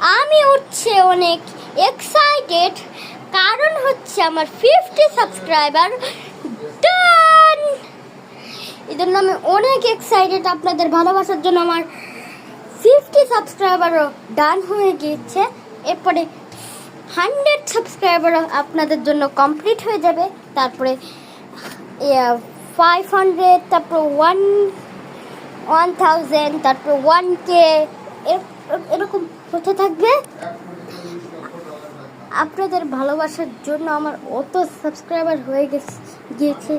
আমি উঠছে অনেক এক্সাইটেড, কারণ হচ্ছে আমার 50 সাবস্ক্রাইবার ডান। এই জন্য আমি অনেক এক্সাইটেড। আপনাদের ভালোবাসার জন্য আমার 50 সাবস্ক্রাইবারও ডান হয়ে গিয়েছে। এরপরে 100 সাবস্ক্রাইবারও আপনাদের জন্য কমপ্লিট হয়ে যাবে। তারপরে 500, তারপর 1000, তারপর 1K, এরকম হতে থাকবে। আপনাদের ভালোবাসার জন্য আমার অত সাবস্ক্রাইবার হয়ে গিয়েছে।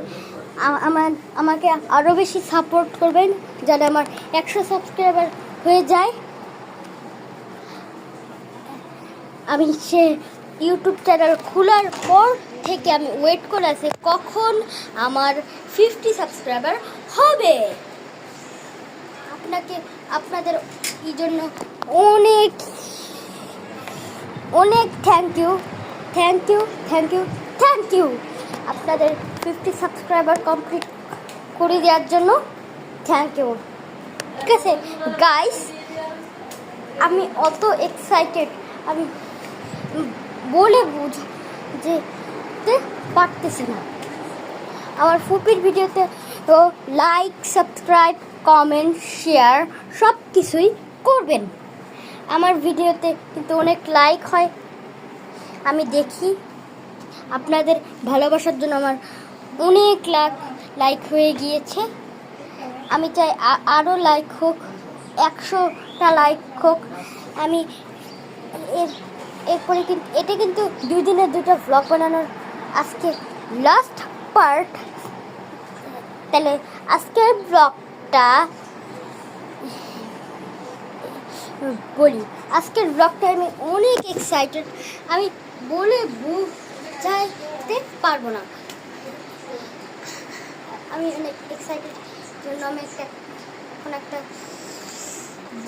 আমাকে আরও বেশি সাপোর্ট করবেন যাতে আমার 100 সাবস্ক্রাইবার হয়ে যায়। আমি সে ইউটিউব চ্যানেল খোলার পর থেকে আমি ওয়েট করে আছি কখন আমার 50 সাবস্ক্রাইবার হবে। আপনাদের এই জন্য অনেক অনেক থ্যাংক ইউ। আপনাদের 50 সাবস্ক্রাইবার কমপ্লিট করে দেওয়ার জন্য থ্যাংক ইউ। ঠিক আছে গাইস, আমি অত এক্সাইটেড, আমি বলে যেতে পারতেছি না। আমার ফুপির ভিডিওতে তো লাইক, সাবস্ক্রাইব, কমেন্ট, শেয়ার সব কিছুই করবেন। আমার ভিডিওতে কিন্তু অনেক লাইক হয়, আমি দেখি। আপনাদের ভালোবাসার জন্য আমার অনেক লাইক হয়ে গিয়েছে। আমি চাই আরও লাইক হোক, 100টা লাইক হোক। আমি এরপরে কিন্তু এটা কিন্তু 2 দিনের 2টা ভ্লগ বানানোর আজকে লাস্ট পার্ট। তাহলে আজকের ব্লগটা বলি। আজকের ব্লগটা আমি অনেক এক্সাইটেড, আমি বলে বুঝাইতে পারবো না। আমি অনেক এক্সাইটেড জন্য আমি এখন একটা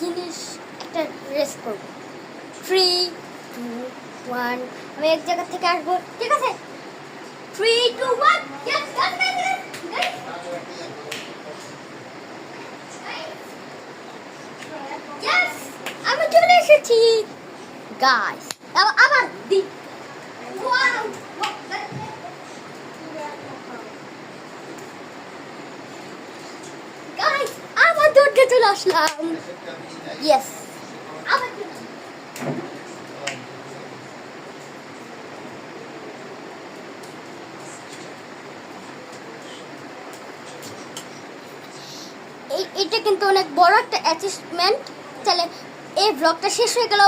জিনিস, একটা রেস করবো। 3, 2, 1, আমি এক জায়গা থেকে আসবো। ঠিক আছে, 3, 2, 1, আমি চলে এসেছি গাইস। আবার গাইস আবার দৌড়তে চলে আসলাম। ইয়েস, আবার এটা কিন্তু অনেক বড় একটা অ্যাচিভমেন্ট। তাহলে এই ব্লগটা শেষ হয়ে গেল।